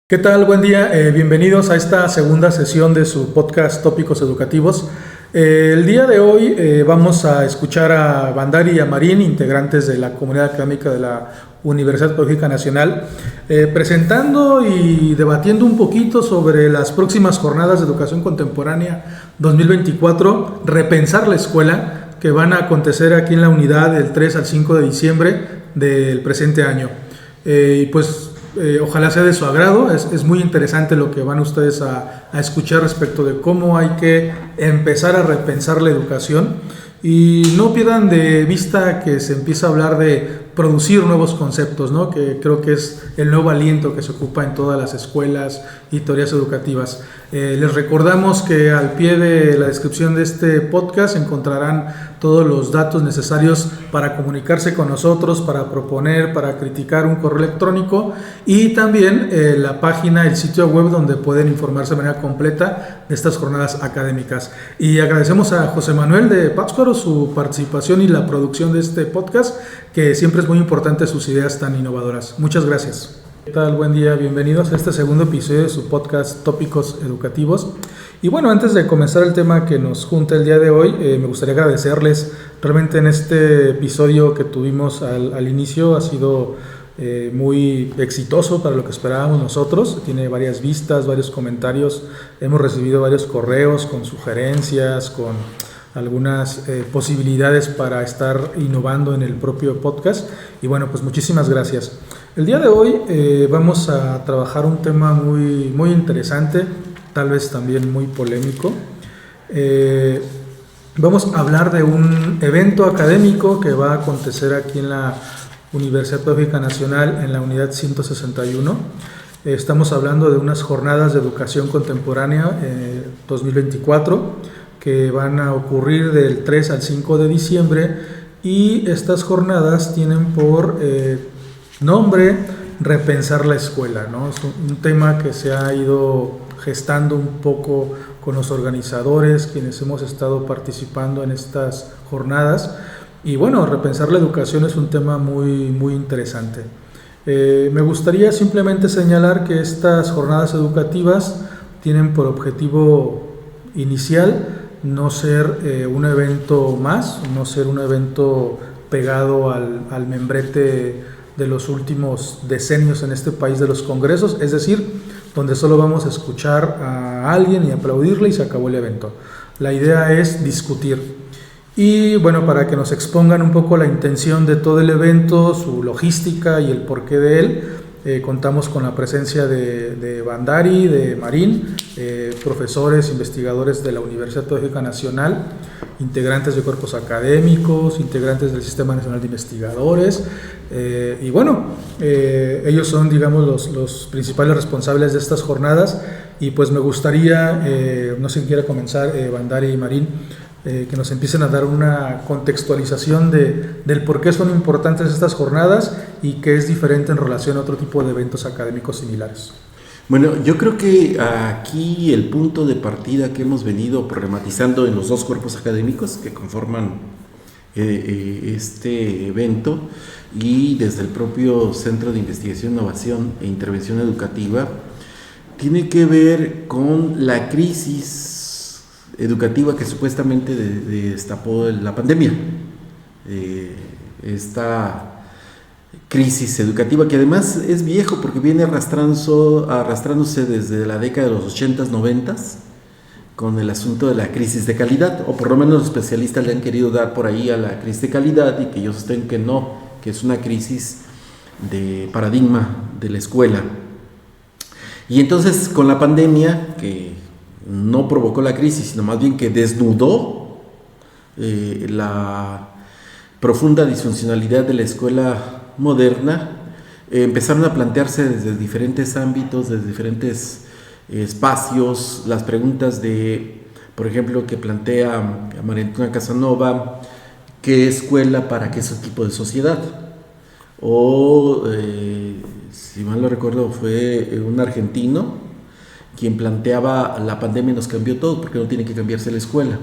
¿Qué tal? Buen día. Bienvenidos a esta segunda sesión de su podcast Tópicos Educativos. El día de hoy vamos a escuchar a Bandari y a Marín, integrantes de la comunidad académica de la Universidad Pedagógica Nacional, presentando y debatiendo un poquito sobre las próximas jornadas de educación contemporánea 2024, Repensar la Escuela, que van a acontecer aquí en la unidad del 3 al 5 de diciembre del presente año. Ojalá sea de su agrado. Es muy interesante lo que van ustedes a escuchar respecto de cómo hay que empezar a repensar la educación, y no pierdan de vista que se empieza a hablar de producir nuevos conceptos, ¿no? Que creo que es el nuevo aliento que se ocupa en todas las escuelas y teorías educativas. Les recordamos que al pie de la descripción de este podcast encontrarán todos los datos necesarios para comunicarse con nosotros, para proponer, para criticar, un correo electrónico, y también la página, el sitio web donde pueden informarse de manera completa de estas jornadas académicas. Y agradecemos a José Manuel de Pátzcuaro su participación y la producción de este podcast, que siempre es muy importante sus ideas tan innovadoras. Muchas gracias. ¿Qué tal? Buen día, bienvenidos a este segundo episodio de su podcast Tópicos Educativos. Y bueno, antes de comenzar el tema que nos junta el día de hoy, me gustaría agradecerles. Realmente en este episodio que tuvimos al inicio ha sido muy exitoso para lo que esperábamos nosotros. Tiene varias vistas, varios comentarios, hemos recibido varios correos con sugerencias, con algunas posibilidades para estar innovando en el propio podcast. Y bueno, pues muchísimas gracias. El día de hoy vamos a trabajar un tema muy interesante, tal vez también muy polémico. Vamos a hablar de un evento académico que va a acontecer aquí en la Universidad Pedagógica Nacional, en la unidad 161. Estamos hablando de unas jornadas de educación contemporánea 2024 que van a ocurrir del 3 al 5 de diciembre, y estas jornadas tienen por nombre Repensar la Escuela, ¿no? Es un tema que se ha ido gestando un poco con los organizadores, quienes hemos estado participando en estas jornadas. Y bueno, repensar la educación es un tema muy interesante. Me gustaría simplemente señalar que estas jornadas educativas tienen por objetivo inicial no ser un evento más, no ser un evento pegado al membrete de los últimos decenios en este país de los congresos, es decir, donde solo vamos a escuchar a alguien y aplaudirle y se acabó el evento. La idea es discutir. Y bueno, para que nos expongan un poco la intención de todo el evento, su logística y el porqué de él, contamos con la presencia de Bandari, de Marín, profesores, investigadores de la Universidad Pedagógica Nacional, integrantes de cuerpos académicos, integrantes del Sistema Nacional de Investigadores, y bueno, ellos son, digamos, los principales responsables de estas jornadas. Y pues me gustaría, no sé quién quiera comenzar, Bandari y Marín, que nos empiecen a dar una contextualización del por qué son importantes estas jornadas y qué es diferente en relación a otro tipo de eventos académicos similares. Bueno, yo creo que aquí el punto de partida que hemos venido problematizando en los dos cuerpos académicos que conforman este evento, y desde el propio Centro de Investigación, Innovación e Intervención Educativa, tiene que ver con la crisis educativa que supuestamente destapó la pandemia. Esta crisis educativa, que además es viejo porque viene arrastrándose desde la década de los 80s, 90s, con el asunto de la crisis de calidad, o por lo menos los especialistas le han querido dar por ahí a la crisis de calidad, y que ellos sostengo que no, que es una crisis de paradigma de la escuela. Y entonces, con la pandemia, que no provocó la crisis, sino más bien que desnudó la profunda disfuncionalidad de la escuela moderna, empezaron a plantearse desde diferentes ámbitos, desde diferentes espacios, las preguntas de, por ejemplo, que plantea María Antonia Casanova: ¿qué escuela para qué tipo de sociedad? O, si mal no recuerdo, fue un argentino quien planteaba: la pandemia nos cambió todo, porque no tiene que cambiarse la escuela.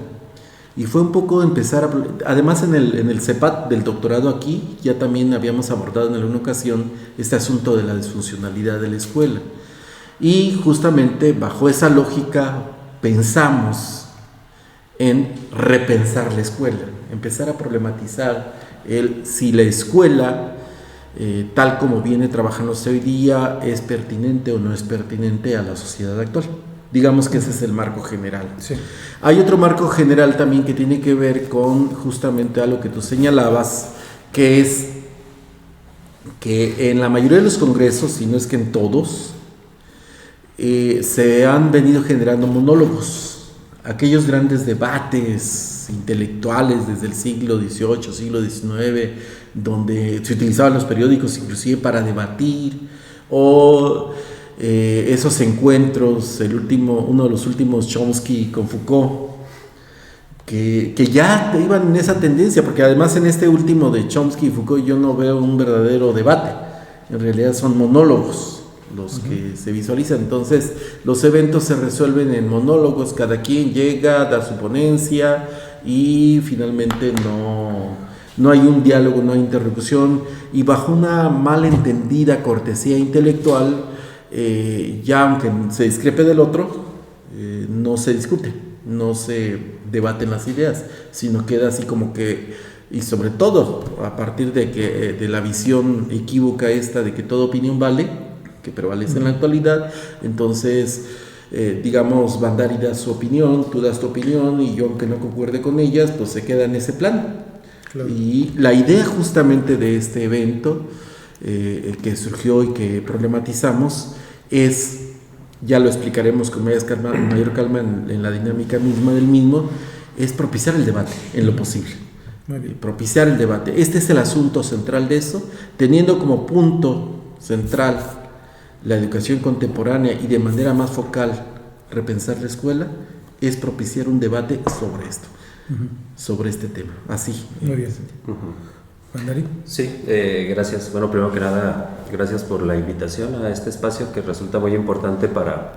Y fue un poco empezar además en el CEPAT del doctorado aquí, ya también habíamos abordado en alguna ocasión este asunto de la disfuncionalidad de la escuela. Y justamente bajo esa lógica pensamos en repensar la escuela, empezar a problematizar si la escuela, tal como viene trabajándose hoy día, es pertinente o no es pertinente a la sociedad actual. Digamos que ese es el marco general. Sí. Hay otro marco general también que tiene que ver con justamente algo que tú señalabas, que es que en la mayoría de los congresos, si no es que en todos, se han venido generando monólogos, aquellos grandes debates intelectuales desde el siglo XVIII, siglo XIX, donde se utilizaban los periódicos inclusive para debatir, o esos encuentros, uno de los últimos, Chomsky con Foucault, que ya iban en esa tendencia, porque además en este último de Chomsky y Foucault yo no veo un verdadero debate, en realidad son monólogos los que se visualizan. Entonces los eventos se resuelven en monólogos, cada quien llega, da su ponencia y finalmente no hay un diálogo, no hay interlocución, y bajo una malentendida cortesía intelectual, ya aunque se discrepe del otro, no se discute, no se debaten las ideas, sino queda así como que, y sobre todo a partir de la visión equívoca esta de que toda opinión vale, que prevalece en la actualidad. Entonces digamos, Bandari da su opinión, tú das tu opinión, y yo, aunque no concuerde con ellas, pues se queda en ese plan. Claro. Y la idea justamente de este evento que surgió y que problematizamos es, ya lo explicaremos con mayor calma en la dinámica misma del mismo, es propiciar el debate en lo posible. Propiciar el debate. Este es el asunto central de eso, teniendo como punto central la educación contemporánea y de manera más focal repensar la escuela, es propiciar un debate sobre esto, sobre este tema. Así. Muy bien. ¿Bandari? Sí, gracias. Bueno, primero que nada, gracias por la invitación a este espacio que resulta muy importante para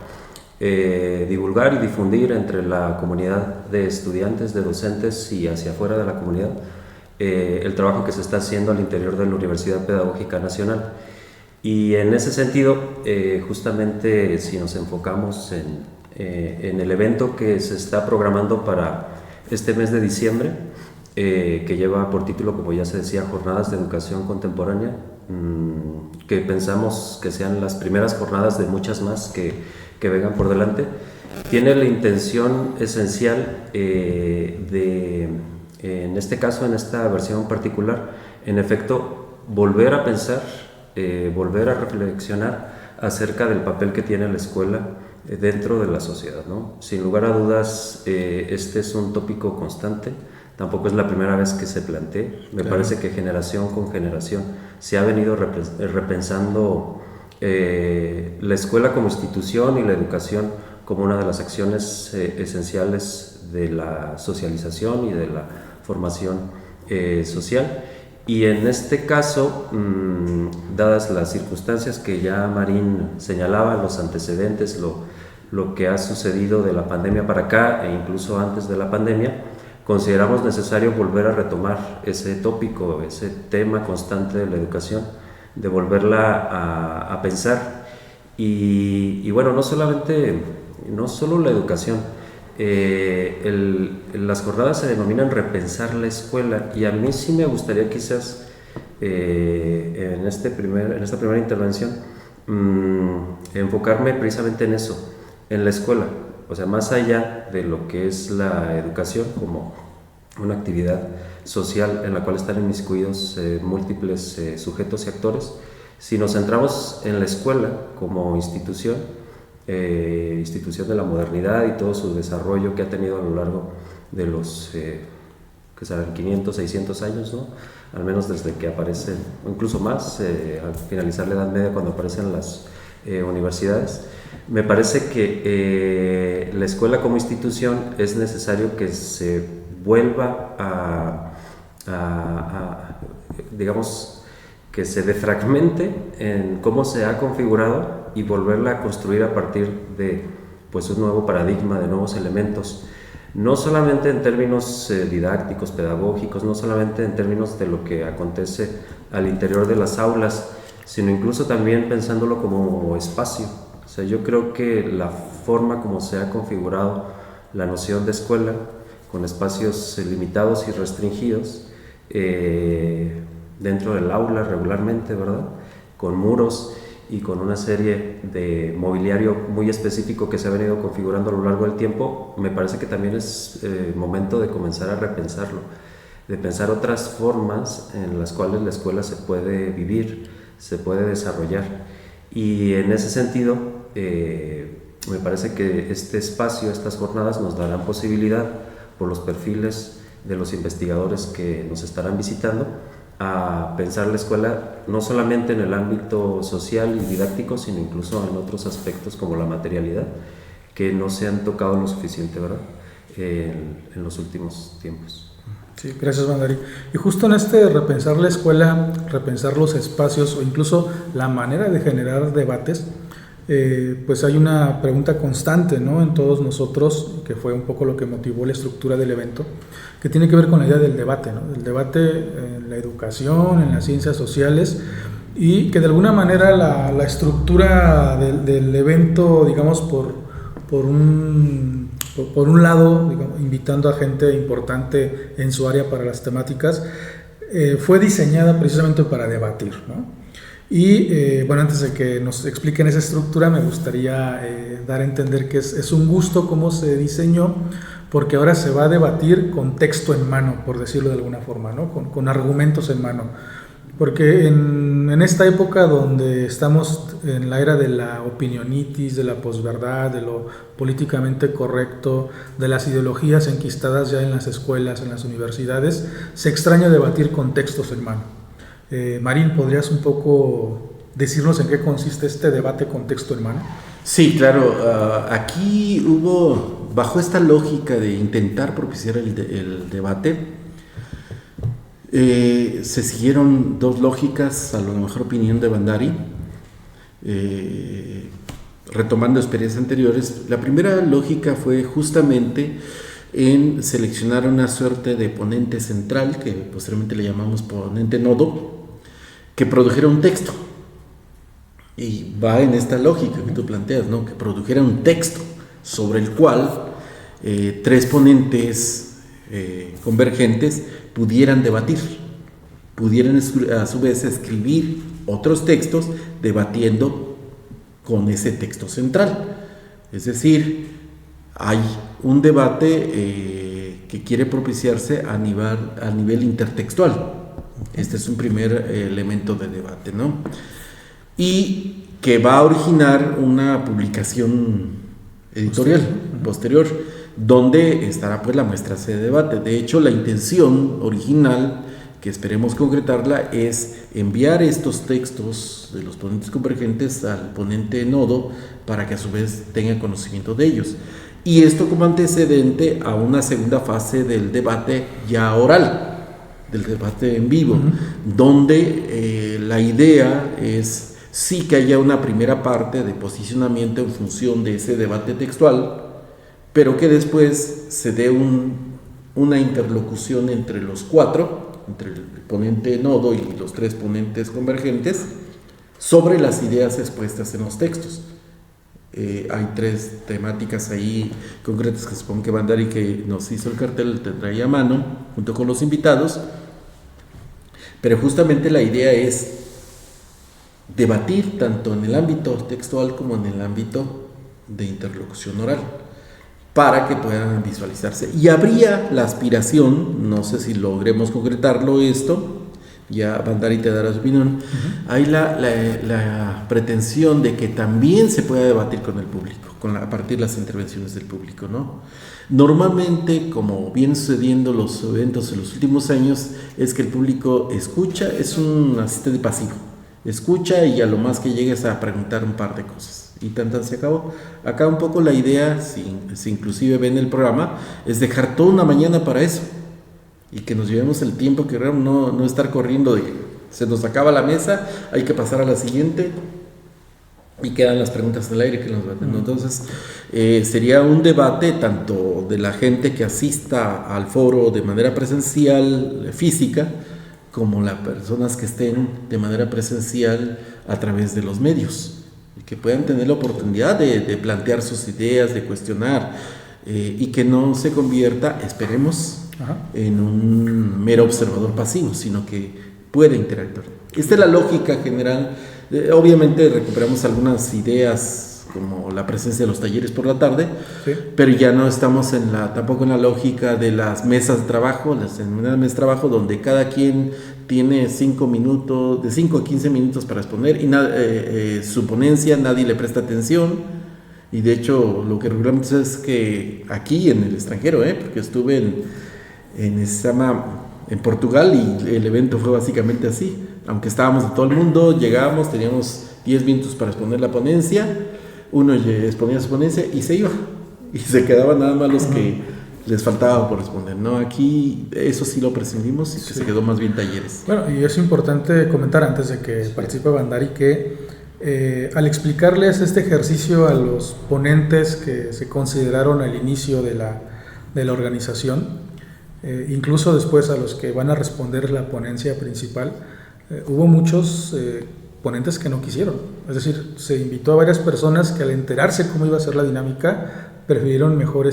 divulgar y difundir entre la comunidad de estudiantes, de docentes y hacia afuera de la comunidad el trabajo que se está haciendo al interior de la Universidad Pedagógica Nacional. Y en ese sentido, justamente si nos enfocamos en el evento que se está programando para este mes de diciembre, que lleva por título, como ya se decía, Jornadas de Educación Contemporánea, que pensamos que sean las primeras jornadas de muchas más que vengan por delante, tiene la intención esencial de, en este caso, en esta versión particular, en efecto, volver a pensar, volver a reflexionar acerca del papel que tiene la escuela dentro de la sociedad, ¿no? Sin lugar a dudas, este es un tópico constante, tampoco es la primera vez que se plantea. Me parece que generación con generación se ha venido repensando la escuela como institución y la educación como una de las acciones esenciales de la socialización y de la formación social. Y en este caso, dadas las circunstancias que ya Marín señalaba, los antecedentes, lo que ha sucedido de la pandemia para acá e incluso antes de la pandemia, consideramos necesario volver a retomar ese tópico, ese tema constante de la educación, de volverla a pensar. Y bueno, no solo la educación, las jornadas se denominan repensar la escuela, y a mí sí me gustaría quizás en esta primera intervención enfocarme precisamente en eso, en la escuela, o sea, más allá de lo que es la educación como una actividad social en la cual están inmiscuidos múltiples sujetos y actores. Si nos centramos en la escuela como institución de la modernidad y todo su desarrollo que ha tenido a lo largo de los que serán 500, 600 años, ¿no? Al menos desde que aparecen, o incluso más, al finalizar la Edad Media, cuando aparecen las universidades. Me parece que la escuela como institución es necesario que se vuelva digamos, que se defragmente en cómo se ha configurado y volverla a construir a partir de pues, un nuevo paradigma, de nuevos elementos, no solamente en términos didácticos, pedagógicos, no solamente en términos de lo que acontece al interior de las aulas, sino incluso también pensándolo como espacio. O sea, yo creo que la forma como se ha configurado la noción de escuela, con espacios limitados y restringidos, dentro del aula regularmente, ¿verdad? Con muros y con una serie de mobiliario muy específico que se ha venido configurando a lo largo del tiempo, me parece que también es momento de comenzar a repensarlo, de pensar otras formas en las cuales la escuela se puede vivir, se puede desarrollar. Y en ese sentido, me parece que este espacio, estas jornadas nos darán posibilidad, por los perfiles de los investigadores que nos estarán visitando, a pensar la escuela no solamente en el ámbito social y didáctico, sino incluso en otros aspectos como la materialidad, que no se han tocado lo suficiente, ¿verdad?, en los últimos tiempos. Sí, gracias, Bandari. Y justo en este repensar la escuela, repensar los espacios o incluso la manera de generar debates, pues hay una pregunta constante, ¿no?, en todos nosotros, que fue un poco lo que motivó la estructura del evento, que tiene que ver con la idea del debate, ¿no?, del debate en la educación, en las ciencias sociales, y que de alguna manera la estructura del evento, digamos, por un lado, digamos, invitando a gente importante en su área para las temáticas, fue diseñada precisamente para debatir, ¿no? Y bueno, antes de que nos expliquen esa estructura, me gustaría dar a entender que es un gusto cómo se diseñó, porque ahora se va a debatir con texto en mano, por decirlo de alguna forma, ¿no?, con argumentos en mano. Porque en esta época donde estamos en la era de la opinionitis, de la posverdad, de lo políticamente correcto, de las ideologías enquistadas ya en las escuelas, en las universidades, se extraña debatir con textos en mano. Marín, ¿podrías un poco decirnos en qué consiste este debate con texto en mano? Sí, claro. Aquí hubo, bajo esta lógica de intentar propiciar el debate, se siguieron dos lógicas, a la mejor opinión de Bandari, retomando experiencias anteriores. La primera lógica fue justamente en seleccionar una suerte de ponente central, que posteriormente le llamamos ponente nodo, que produjera un texto. Y va en esta lógica que tú planteas, ¿no?, que produjera un texto sobre el cual tres ponentes convergentes pudieran debatir, pudieran a su vez escribir otros textos debatiendo con ese texto central. Es decir, hay un debate que quiere propiciarse a nivel intertextual. Este es un primer elemento de debate, ¿no?, y que va a originar una publicación editorial posterior, donde estará pues la muestra de debate. De hecho, la intención original, que esperemos concretarla, es enviar estos textos de los ponentes convergentes al ponente nodo para que a su vez tenga conocimiento de ellos. Y esto como antecedente a una segunda fase del debate ya oral, del debate en vivo, donde la idea es sí que haya una primera parte de posicionamiento en función de ese debate textual, pero que después se dé una interlocución entre los cuatro, entre el ponente nodo y los tres ponentes convergentes, sobre las ideas expuestas en los textos. Hay tres temáticas ahí concretas que supongo que Bandari, que nos hizo el cartel, tendrá ahí a mano, junto con los invitados, pero justamente la idea es debatir tanto en el ámbito textual como en el ámbito de interlocución oral, para que puedan visualizarse. Y habría la aspiración, no sé si logremos concretarlo esto, ya Bandari te dará su opinión, hay la pretensión de que también se pueda debatir con el público, a partir de las intervenciones del público, ¿no? Normalmente, como viene sucediendo los eventos en los últimos años, es que el público escucha, es un asistente pasivo, escucha y a lo más que llegues a preguntar un par de cosas y tan se acabó. Acá un poco la idea, si inclusive ven el programa, es dejar toda una mañana para eso y que nos llevemos el tiempo que queramos, no estar corriendo de que se nos acaba la mesa, hay que pasar a la siguiente y quedan las preguntas del aire que nos van. Entonces sería un debate tanto de la gente que asista al foro de manera presencial, física, como las personas que estén de manera presencial a través de los medios. y que puedan tener la oportunidad de plantear sus ideas, de cuestionar, y que no se convierta, esperemos, en un mero observador pasivo, sino que pueda interactuar. Esta es la lógica general. Obviamente recuperamos algunas ideas como la presencia de los talleres por la tarde, sí, pero ya no estamos tampoco en la lógica de las mesas de trabajo, las mesas de trabajo donde cada quien tiene 5 minutos, de 5 a 15 minutos para exponer, y su ponencia nadie le presta atención. Y de hecho lo que regulamos es que aquí en el extranjero, porque estuve en Portugal, y el evento fue básicamente así. Aunque estábamos de todo el mundo, llegábamos, teníamos 10 minutos para exponer la ponencia, uno exponía su ponencia y se iba, y se quedaban nada más los que les faltaba por responder, ¿no? Aquí eso sí lo prescindimos y se quedó más bien talleres. Bueno, y es importante comentar antes de que participe Bandari que al explicarles este ejercicio a los ponentes que se consideraron al inicio de la organización, incluso después a los que van a responder la ponencia principal, hubo muchos ponentes que no quisieron. Es decir, se invitó a varias personas que al enterarse cómo iba a ser la dinámica prefirieron mejor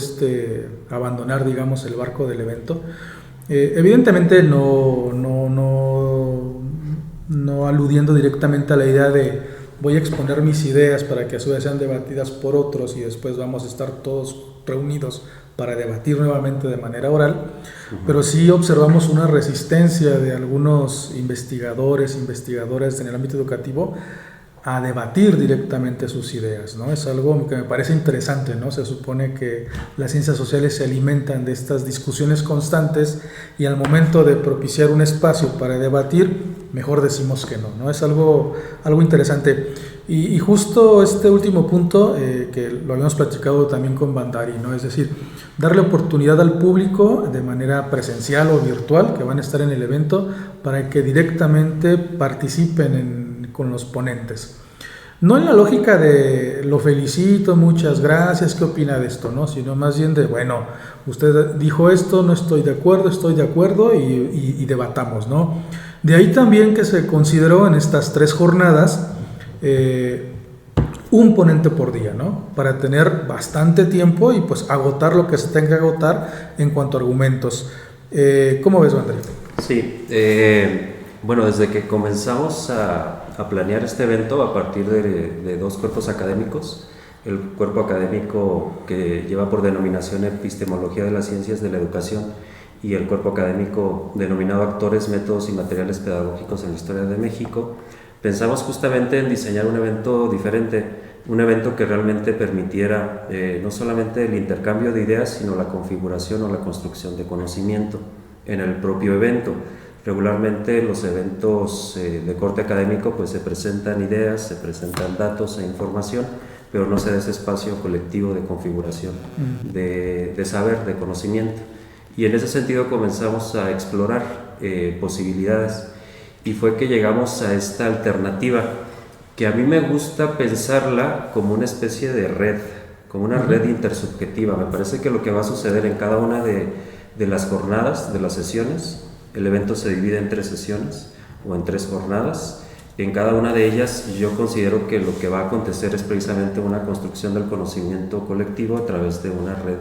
abandonar, digamos, el barco del evento. Evidentemente no aludiendo directamente a la idea de voy a exponer mis ideas para que a su vez sean debatidas por otros y después vamos a estar todos reunidos para debatir nuevamente de manera oral, pero sí observamos una resistencia de algunos investigadoras en el ámbito educativo a debatir directamente sus ideas, ¿no? Es algo que me parece interesante, ¿no? Se supone que las ciencias sociales se alimentan de estas discusiones constantes y al momento de propiciar un espacio para debatir, mejor decimos que no, ¿no? Es algo interesante. Y justo este último punto, que lo habíamos platicado también con Bandari, ¿no? Es decir, darle oportunidad al público de manera presencial o virtual, que van a estar en el evento, para que directamente participen con los ponentes. No en la lógica de lo felicito, muchas gracias, ¿qué opina de esto? ¿No? Sino más bien de, bueno, usted dijo esto, no estoy de acuerdo y debatamos, ¿no? De ahí también que se consideró en estas 3 jornadas un ponente por día, ¿no? Para tener bastante tiempo y pues agotar lo que se tenga que agotar en cuanto a argumentos. ¿Cómo ves, Andrés? Sí, bueno, desde que comenzamos a planear este evento a partir de 2 cuerpos académicos, el cuerpo académico que lleva por denominación Epistemología de las Ciencias de la Educación y el cuerpo académico denominado Actores, Métodos y Materiales Pedagógicos en la Historia de México, pensamos justamente en diseñar un evento diferente, un evento que realmente permitiera no solamente el intercambio de ideas, sino la configuración o la construcción de conocimiento en el propio evento. Regularmente los eventos de corte académico pues se presentan ideas, se presentan datos e información, pero no se da ese espacio colectivo de configuración, de saber, de conocimiento. Y en ese sentido comenzamos a explorar posibilidades y fue que llegamos a esta alternativa que a mí me gusta pensarla como una especie de red, como una red intersubjetiva. Me parece que lo que va a suceder en cada una de las jornadas, de las sesiones, el evento se divide en 3 sesiones o en 3 jornadas. En cada una de ellas yo considero que lo que va a acontecer es precisamente una construcción del conocimiento colectivo a través de una red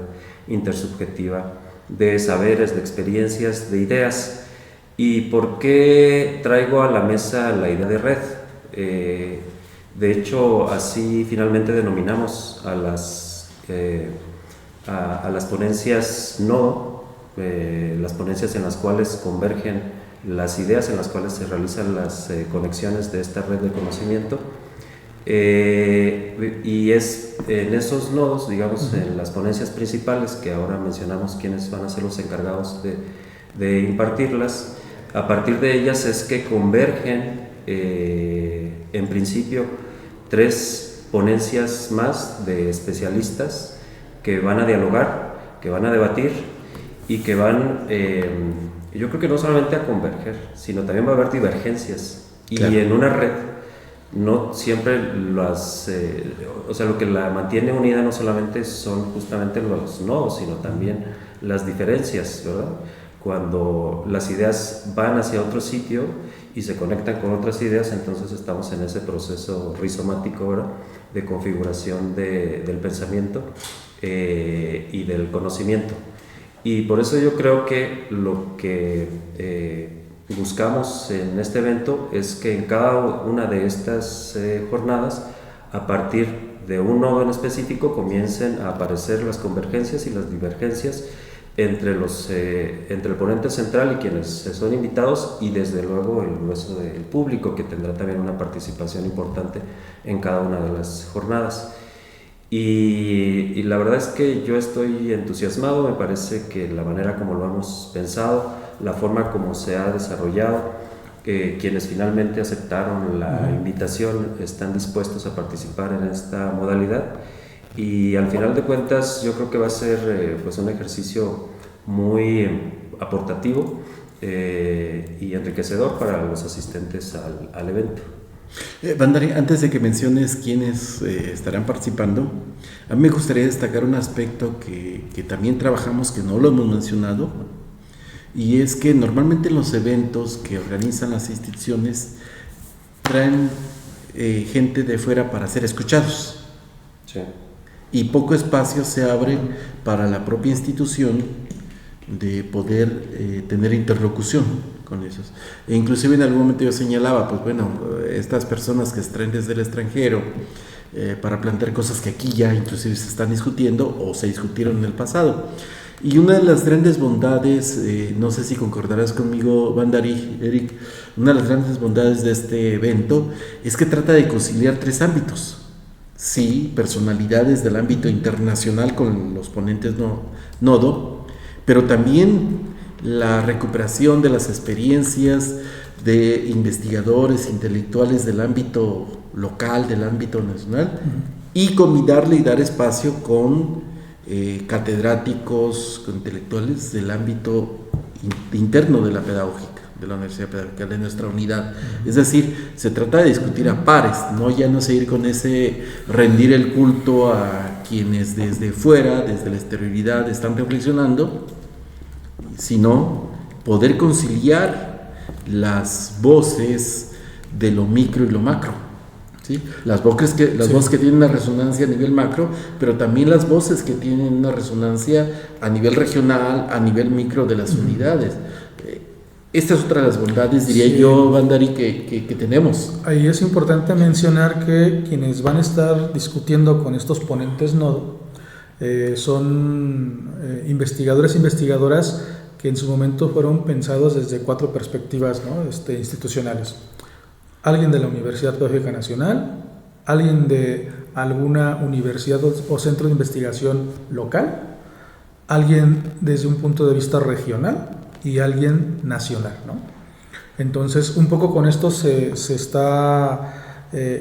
intersubjetiva de saberes, de experiencias, de ideas. ¿Y por qué traigo a la mesa la idea de red? De hecho, así finalmente denominamos a las ponencias nodo, las ponencias en las cuales convergen las ideas, en las cuales se realizan las conexiones de esta red de conocimiento, y es en esos nodos, digamos, en las ponencias principales, que ahora mencionamos quiénes van a ser los encargados de impartirlas. A partir de ellas es que convergen en principio 3 ponencias más de especialistas que van a dialogar, que van a debatir y que van, yo creo que no solamente a converger, sino también va a haber divergencias. Claro. Y en una red no siempre o sea, lo que la mantiene unida no solamente son justamente los nodos, sino también las diferencias, ¿verdad? Cuando las ideas van hacia otro sitio y se conectan con otras ideas, entonces estamos en ese proceso rizomático ahora de configuración del pensamiento y del conocimiento. Y por eso yo creo que lo que buscamos en este evento es que en cada una de estas jornadas, a partir de un nodo en específico, comiencen a aparecer las convergencias y las divergencias entre el ponente central y quienes son invitados, y desde luego el grueso del público, que tendrá también una participación importante en cada una de las jornadas. Y la verdad es que yo estoy entusiasmado. Me parece que la manera como lo hemos pensado, la forma como se ha desarrollado, quienes finalmente aceptaron la invitación están dispuestos a participar en esta modalidad, y al final de cuentas yo creo que va a ser pues un ejercicio muy aportativo y enriquecedor para los asistentes al evento. Bandari, antes de que menciones quiénes estarán participando, a mí me gustaría destacar un aspecto que también trabajamos, que no lo hemos mencionado, y es que normalmente los eventos que organizan las instituciones traen gente de fuera para ser escuchados. Sí. Y poco espacio se abre para la propia institución de poder tener interlocución con esos. E inclusive en algún momento yo señalaba, pues bueno, estas personas que se traen desde el extranjero para plantear cosas que aquí ya inclusive se están discutiendo o se discutieron en el pasado. Y una de las grandes bondades, no sé si concordarás conmigo, Bandari, Eric, una de las grandes bondades de este evento es que trata de conciliar tres ámbitos. Sí, personalidades del ámbito internacional con los ponentes nodo, pero también la recuperación de las experiencias de investigadores, intelectuales del ámbito local, del ámbito nacional, y combinarle y dar espacio con catedráticos, con intelectuales del ámbito interno de la pedagógica, de la Universidad Pedagógica, de nuestra unidad. Es decir, se trata de discutir a pares, ya no seguir con ese rendir el culto a quienes desde fuera, desde la exterioridad están reflexionando, sino poder conciliar las voces de lo micro y lo macro. ¿Sí? Las voces que tienen una resonancia a nivel macro, pero también las voces que tienen una resonancia a nivel regional, a nivel micro de las unidades. Esta es otra de las bondades, diría yo, Bandari, que tenemos. Ahí es importante mencionar que quienes van a estar discutiendo con estos ponentes nodo son investigadores e investigadoras que en su momento fueron pensados desde 4 perspectivas, ¿no? Institucionales. Alguien de la Universidad Pedagógica Nacional, alguien de alguna universidad o centro de investigación local, alguien desde un punto de vista regional y alguien nacional, ¿no? Entonces, un poco con esto se está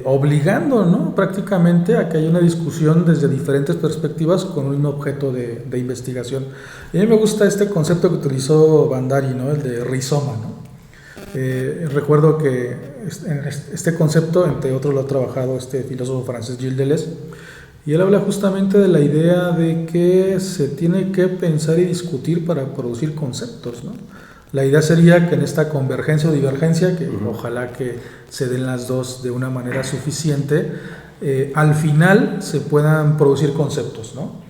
obligando, ¿no?, prácticamente a que haya una discusión desde diferentes perspectivas con un objeto de investigación. Y a mí me gusta este concepto que utilizó Bandari, ¿no?, el de rizoma, ¿no? Recuerdo que este concepto, entre otros, lo ha trabajado este filósofo francés Gilles Deleuze, y él habla justamente de la idea de que se tiene que pensar y discutir para producir conceptos, ¿no? La idea sería que en esta convergencia o divergencia, que ojalá que se den las dos de una manera suficiente, al final se puedan producir conceptos, ¿no?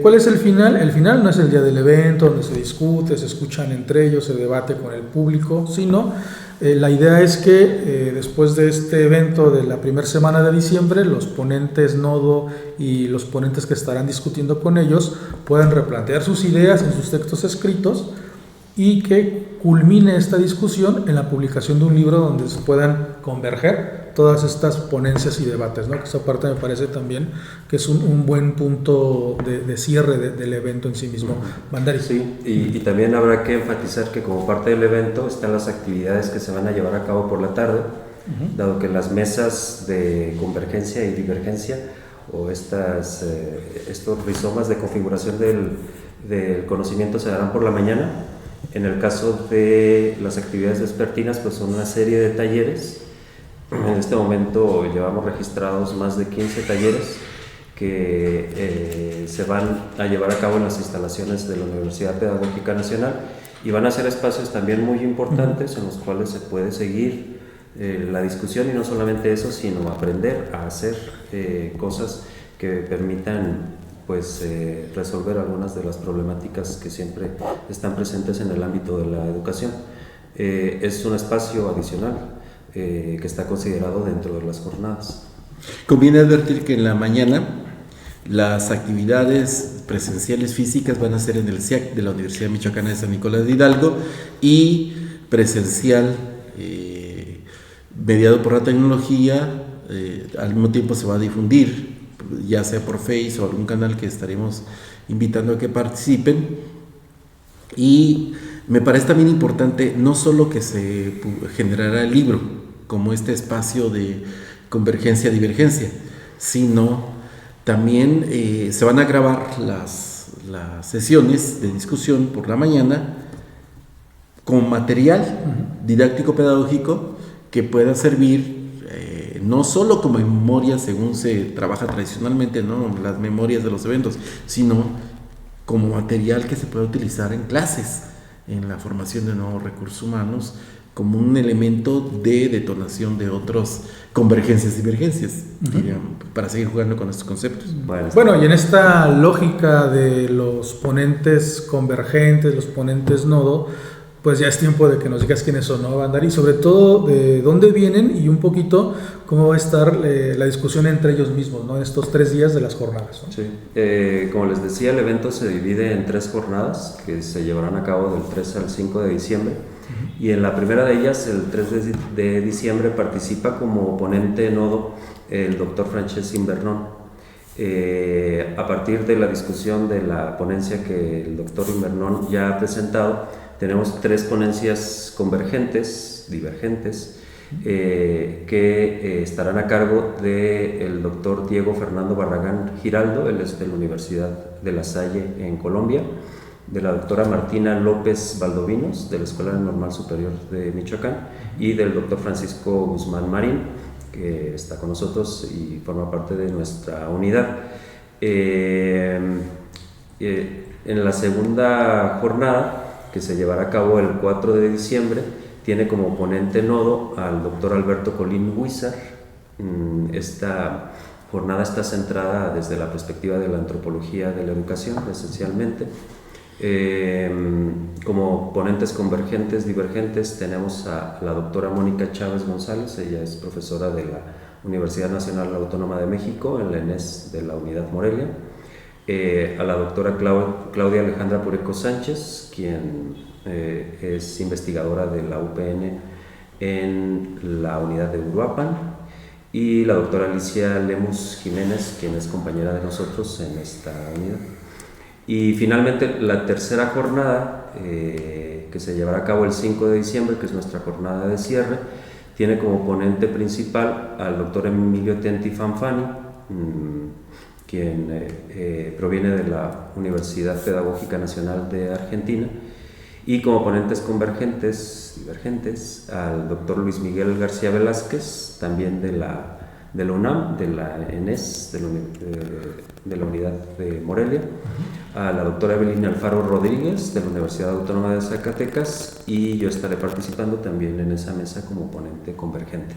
¿Cuál es el final? El final no es el día del evento donde se discute, se escuchan entre ellos, se debate con el público, sino la idea es que después de este evento de la primera semana de diciembre, los ponentes nodo y los ponentes que estarán discutiendo con ellos puedan replantear sus ideas en sus textos escritos y que culmine esta discusión en la publicación de un libro donde se puedan converger todas estas ponencias y debates, ¿no? Que esa parte me parece también que es un buen punto de cierre del evento en sí mismo. Bandari. Sí, y también habrá que enfatizar que como parte del evento están las actividades que se van a llevar a cabo por la tarde, dado que las mesas de convergencia y divergencia o estos rizomas de configuración del conocimiento se darán por la mañana. En el caso de las actividades vespertinas, pues son una serie de talleres. En este momento llevamos registrados más de 15 talleres que se van a llevar a cabo en las instalaciones de la Universidad Pedagógica Nacional, Y van a ser espacios también muy importantes en los cuales se puede seguir la discusión, y no solamente eso, sino aprender a hacer cosas que permitan pues resolver algunas de las problemáticas que siempre están presentes en el ámbito de la educación. Es un espacio adicional que está considerado dentro de las jornadas. Conviene advertir que en la mañana las actividades presenciales físicas van a ser en el CIAC de la Universidad Michoacana de San Nicolás de Hidalgo, y presencial mediado por la tecnología, al mismo tiempo se va a difundir, ya sea por Face o algún canal que estaremos invitando a que participen. Y me parece también importante no solo que se generará el libro como este espacio de convergencia-divergencia, sino también se van a grabar las sesiones de discusión por la mañana con material didáctico-pedagógico que pueda servir no solo como memoria según se trabaja tradicionalmente, ¿no?, las memorias de los eventos, sino como material que se puede utilizar en clases, en la formación de nuevos recursos humanos, como un elemento de detonación de otras convergencias y divergencias, digamos, para seguir jugando con estos conceptos. Bueno, y en esta lógica de los ponentes convergentes, los ponentes nodo, pues ya es tiempo de que nos digas quiénes son, ¿no, Bandari? Y sobre todo de dónde vienen y un poquito cómo va a estar la discusión entre ellos mismos, ¿no?, en estos 3 días de las jornadas, ¿no? Sí, como les decía, el evento se divide en 3 jornadas que se llevarán a cabo del 3 al 5 de diciembre. Y en la primera de ellas, el 3 de diciembre, participa como ponente nodo el doctor Francesc Invernón. A partir de la discusión de la ponencia que el doctor Invernón ya ha presentado, tenemos 3 ponencias convergentes, divergentes, que estarán a cargo del doctor Diego Fernando Barragán Giraldo, él es de la Universidad de La Salle en Colombia, de la doctora Martina López Valdovinos, de la Escuela Normal Superior de Michoacán, y del doctor Francisco Guzmán Marín, que está con nosotros y forma parte de nuestra unidad. En la segunda jornada, que se llevará a cabo el 4 de diciembre, tiene como ponente nodo al doctor Alberto Colín Huizar. Esta jornada está centrada desde la perspectiva de la antropología de la educación, esencialmente. Como ponentes convergentes, divergentes, tenemos a la doctora Mónica Chávez González. Ella es profesora de la Universidad Nacional Autónoma de México en la ENES de la Unidad Morelia. A la doctora Claudia Alejandra Pureco Sánchez, quien es investigadora de la UPN en la unidad de Uruapan, y la doctora Alicia Lemus Jiménez, quien es compañera de nosotros en esta unidad. Y finalmente la tercera jornada, que se llevará a cabo el 5 de diciembre, que es nuestra jornada de cierre, tiene como ponente principal al doctor Emilio Tenti Fanfani, quien proviene de la Universidad Pedagógica Nacional de Argentina, y como ponentes convergentes, divergentes, al doctor Luis Miguel García Velázquez, también de la UNAM, de la ENES, de la unidad de Morelia, a la doctora Evelina Alfaro Rodríguez, de la Universidad Autónoma de Zacatecas, y yo estaré participando también en esa mesa como ponente convergente.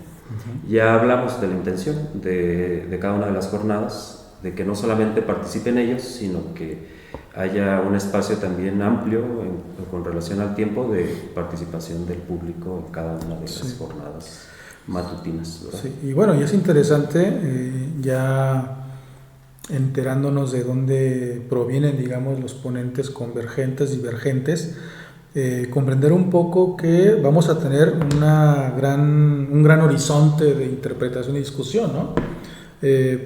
Ya hablamos de la intención de cada una de las jornadas, de que no solamente participen ellos, sino que haya un espacio también amplio con relación al tiempo de participación del público en cada una de las jornadas matutinas, ¿verdad? Sí, y bueno, y es interesante ya enterándonos de dónde provienen, digamos, los ponentes convergentes, divergentes, comprender un poco que vamos a tener un gran horizonte de interpretación y discusión, ¿no?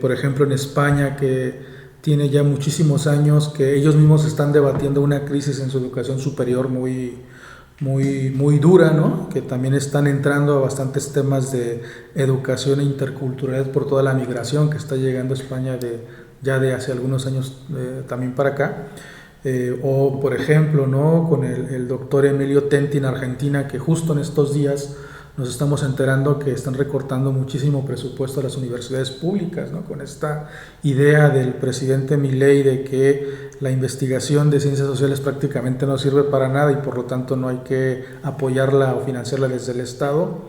Por ejemplo, en España, que tiene ya muchísimos años que ellos mismos están debatiendo una crisis en su educación superior muy dura, ¿no?, que también están entrando a bastantes temas de educación e interculturalidad por toda la migración que está llegando a España ya de hace algunos años también para acá. O por ejemplo, ¿no?, con el doctor Emilio Tenti en Argentina, que justo en estos días nos estamos enterando que están recortando muchísimo presupuesto a las universidades públicas, ¿no? Con esta idea del presidente Milei de que la investigación de ciencias sociales prácticamente no sirve para nada y por lo tanto no hay que apoyarla o financiarla desde el Estado,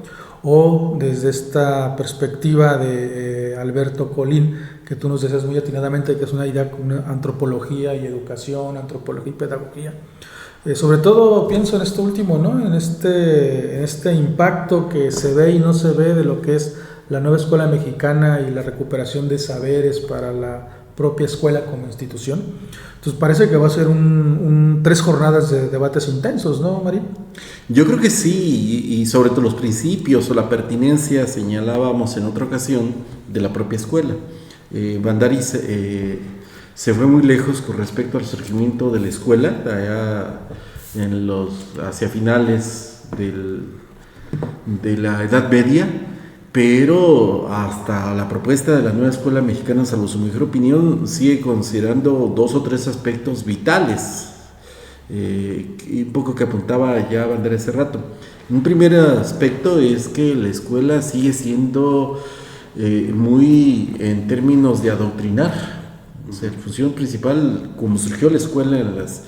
o desde esta perspectiva de Alberto Colín, que tú nos decías muy atinadamente que es una idea con antropología y educación, antropología y pedagogía. Sobre todo pienso en esto último, ¿no? En este impacto que se ve y no se ve de lo que es la nueva escuela mexicana y la recuperación de saberes para la propia escuela como institución. Entonces parece que va a ser 3 jornadas de debates intensos, ¿no, Marín? Yo creo que sí, y sobre todo los principios o la pertinencia señalábamos en otra ocasión de la propia escuela. Bandari se fue muy lejos con respecto al surgimiento de la escuela, allá hacia finales de la Edad Media, pero hasta la propuesta de la nueva escuela mexicana, salvo su mejor opinión, sigue considerando 2 o 3 aspectos vitales, y un poco que apuntaba ya Bandari hace rato. Un primer aspecto es que la escuela sigue siendo muy en términos de adoctrinar. O sea, la función principal, como surgió la escuela en las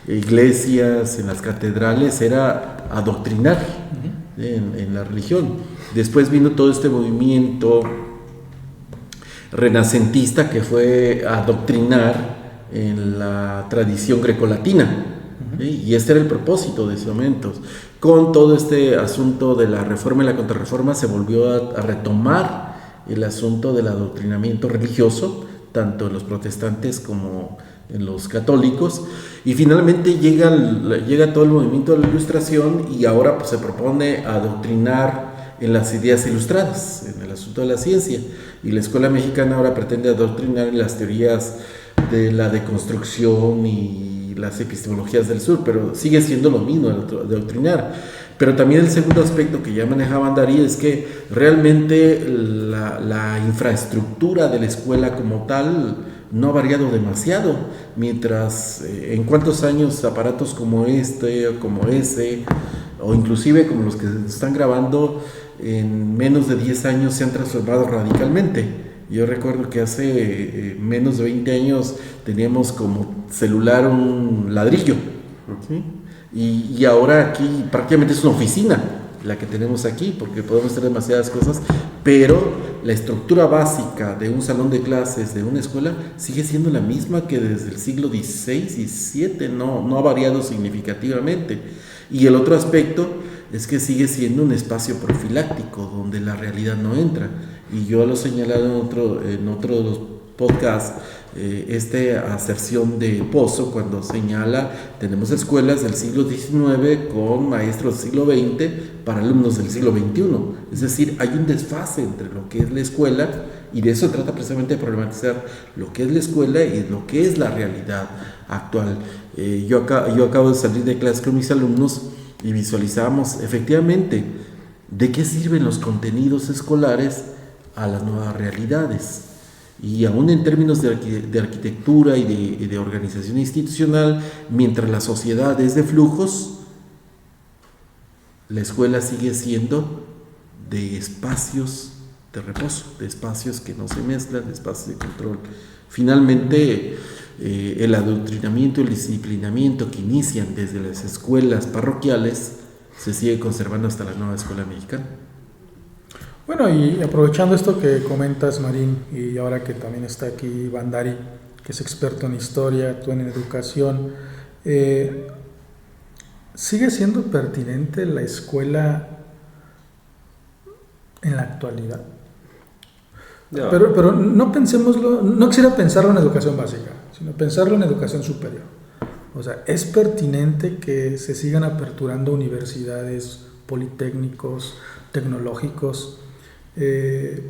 iglesias, en las catedrales, era adoctrinar en la religión. Después vino todo este movimiento renacentista que fue adoctrinar en la tradición grecolatina. Y este era el propósito de ese momento. Con todo este asunto de la reforma y la contrarreforma se volvió a retomar el asunto del adoctrinamiento religioso, tanto en los protestantes como en los católicos, y finalmente llega todo el movimiento de la Ilustración, y ahora pues se propone adoctrinar en las ideas ilustradas, en el asunto de la ciencia, y la escuela mexicana ahora pretende adoctrinar en las teorías de la deconstrucción y las epistemologías del sur, pero sigue siendo lo mismo, adoctrinar. Pero también el segundo aspecto que ya manejaba Bandari es que realmente la infraestructura de la escuela como tal no ha variado demasiado, mientras en cuántos años aparatos como este o como ese, o inclusive como los que se están grabando, en menos de 10 años se han transformado radicalmente. Yo recuerdo que hace menos de 20 años teníamos como celular un ladrillo, ¿sí? Y ahora aquí prácticamente es una oficina la que tenemos aquí, porque podemos hacer demasiadas cosas, pero la estructura básica de un salón de clases, de una escuela, sigue siendo la misma que desde el siglo XVI y XVII, no ha variado significativamente. Y el otro aspecto es que sigue siendo un espacio profiláctico, donde la realidad no entra. Y yo lo he señalado en otro de los podcasts, esta aserción de Pozo, cuando señala, tenemos escuelas del siglo XIX con maestros del siglo XX para alumnos del siglo XXI. Es decir, hay un desfase entre lo que es la escuela, y de eso trata precisamente de problematizar lo que es la escuela y lo que es la realidad actual. Yo acabo de salir de clase con mis alumnos y visualizamos efectivamente de qué sirven los contenidos escolares a las nuevas realidades. Y aún en términos de arquitectura y de organización institucional, mientras la sociedad es de flujos, la escuela sigue siendo de espacios de reposo, de espacios que no se mezclan, de espacios de control. Finalmente, el adoctrinamiento y el disciplinamiento que inician desde las escuelas parroquiales se sigue conservando hasta la nueva escuela mexicana. Bueno, y aprovechando esto que comentas, Marín, y ahora que también está aquí Bandari, que es experto en historia, tú en educación, ¿sigue siendo pertinente la escuela en la actualidad? No. Pero no pensémoslo, no quisiera pensarlo en educación básica, sino pensarlo en educación superior. O sea, ¿es pertinente que se sigan aperturando universidades, politécnicos, tecnológicos en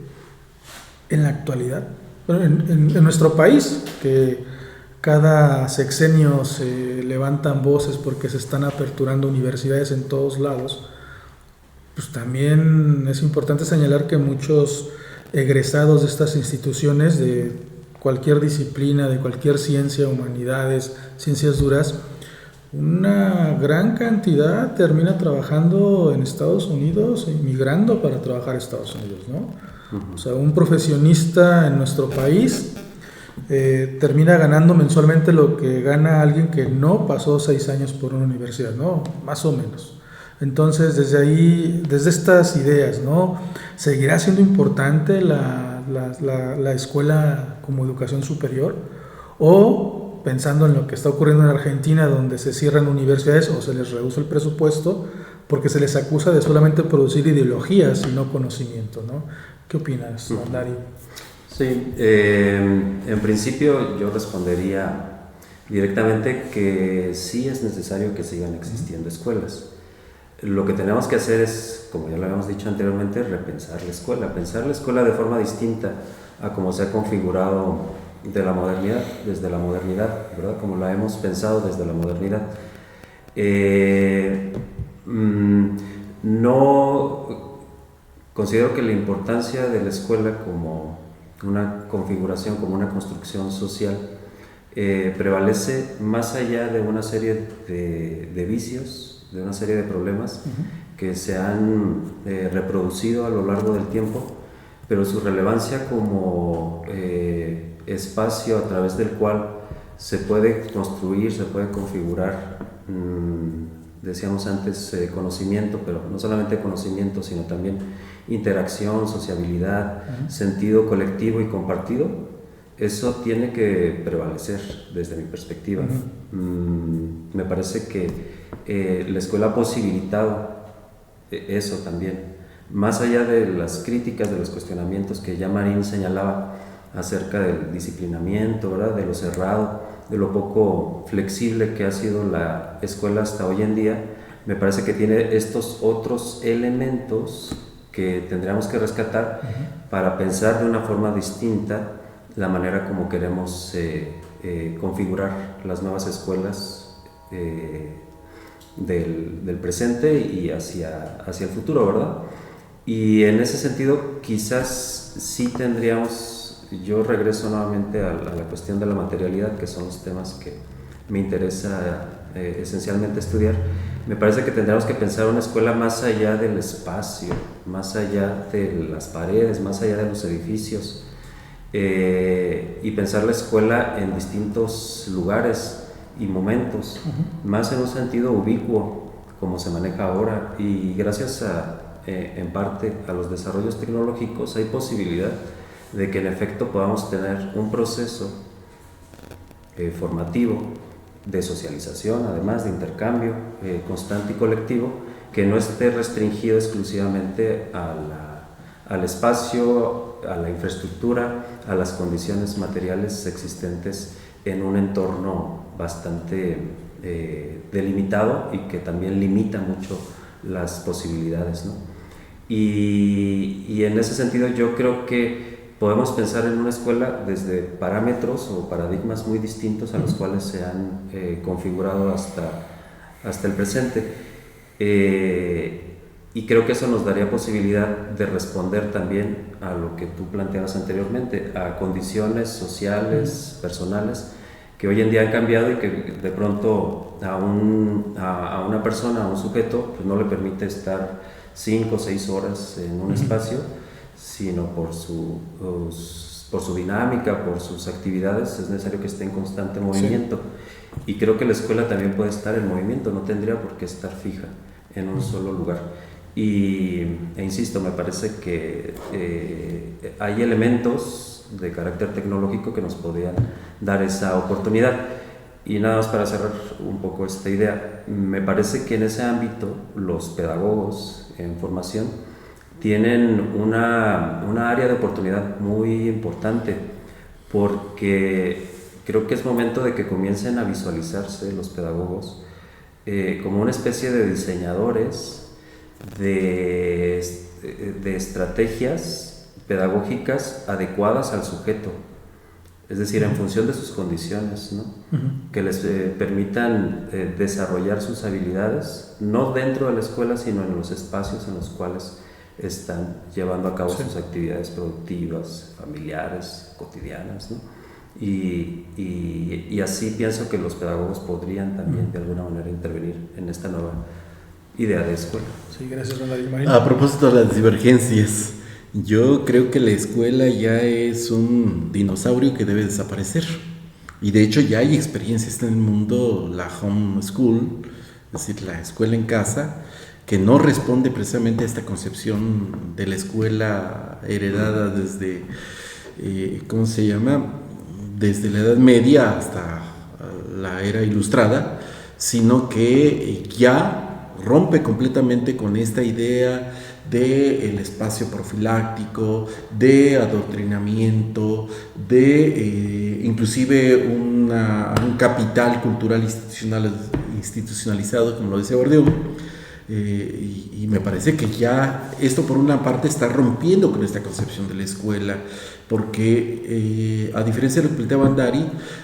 la actualidad? Bueno, en nuestro país, que cada sexenio se levantan voces porque se están aperturando universidades en todos lados, pues también es importante señalar que muchos egresados de estas instituciones, de cualquier disciplina, de cualquier ciencia, humanidades, ciencias duras, una gran cantidad termina trabajando en Estados Unidos, emigrando para trabajar en Estados Unidos, ¿no? O sea, un profesionista en nuestro país termina ganando mensualmente lo que gana alguien que no pasó 6 años por una universidad, ¿no? Más o menos. Entonces, desde ahí, desde estas ideas, ¿no? ¿Seguirá siendo importante la escuela como educación superior? O, pensando en lo que está ocurriendo en Argentina, donde se cierran universidades o se les reduce el presupuesto, porque se les acusa de solamente producir ideologías y no conocimiento, ¿no? ¿Qué opinas, Dari? Sí, en principio yo respondería directamente que sí es necesario que sigan existiendo escuelas. Lo que tenemos que hacer es, como ya lo habíamos dicho anteriormente, repensar la escuela, pensar la escuela de forma distinta a cómo se ha configurado de la modernidad, desde la modernidad, ¿verdad? Como la hemos pensado desde la modernidad. No considero que la importancia de la escuela como una configuración, como una construcción social, prevalece más allá de una serie de vicios, de una serie de problemas que se han reproducido a lo largo del tiempo, pero su relevancia como espacio a través del cual se puede construir, se puede configurar, decíamos antes, conocimiento, pero no solamente conocimiento, sino también interacción, sociabilidad, sentido colectivo y compartido. Eso tiene que prevalecer desde mi perspectiva. Me parece que la escuela ha posibilitado eso también. Más allá de las críticas, de los cuestionamientos que ya Marín señalaba acerca del disciplinamiento, ¿verdad? De lo cerrado, de lo poco flexible que ha sido la escuela hasta hoy en día, me parece que tiene estos otros elementos que tendríamos que rescatar para pensar de una forma distinta la manera como queremos configurar las nuevas escuelas del presente y hacia el futuro, ¿verdad? Y en ese sentido quizás sí tendríamos, yo regreso nuevamente a la cuestión de la materialidad, que son los temas que me interesa esencialmente estudiar. Me parece que tendríamos que pensar una escuela más allá del espacio, más allá de las paredes, más allá de los edificios, y pensar la escuela en distintos lugares y momentos, más en un sentido ubicuo, como se maneja ahora, y gracias en parte a los desarrollos tecnológicos hay posibilidad de que en efecto podamos tener un proceso formativo de socialización, además de intercambio constante y colectivo, que no esté restringido exclusivamente al espacio, a la infraestructura, a las condiciones materiales existentes en un entorno bastante delimitado y que también limita mucho las posibilidades, ¿no? Y en ese sentido yo creo que podemos pensar en una escuela desde parámetros o paradigmas muy distintos a los cuales se han configurado hasta el presente. Y creo que eso nos daría posibilidad de responder también a lo que tú planteabas anteriormente, a condiciones sociales, personales, que hoy en día han cambiado y que de pronto a una persona, a un sujeto, pues no le permite estar 5 o 6 horas en un espacio, sino por su dinámica, por sus actividades, es necesario que esté en constante movimiento. Sí. Y creo que la escuela también puede estar en movimiento, no tendría por qué estar fija en un solo lugar. E insisto, me parece que hay elementos de carácter tecnológico que nos podrían dar esa oportunidad. Y nada más para cerrar un poco esta idea, me parece que en ese ámbito los pedagogos en formación tienen una área de oportunidad muy importante, porque creo que es momento de que comiencen a visualizarse los pedagogos como una especie de diseñadores de estrategias pedagógicas adecuadas al sujeto, es decir, en función de sus condiciones, ¿no? Que les permitan desarrollar sus habilidades, no dentro de la escuela, sino en los espacios en los cuales están llevando a cabo sus actividades productivas, familiares, cotidianas, ¿no? y así pienso que los pedagogos podrían también de alguna manera intervenir en esta nueva idea de escuela. Sí, gracias, don Darío Marín. A propósito de las divergencias, yo creo que la escuela ya es un dinosaurio que debe desaparecer. Y de hecho ya hay experiencias en el mundo, la home school, es decir, la escuela en casa, que no responde precisamente a esta concepción de la escuela heredada desde, ¿cómo se llama?, desde la Edad Media hasta la era ilustrada, sino que ya rompe completamente con esta idea del espacio profiláctico, de adoctrinamiento, de inclusive un capital cultural institucionalizado, como lo decía Bourdieu. Y me parece que ya esto por una parte está rompiendo con esta concepción de la escuela, porque a diferencia de lo que planteaba Andari,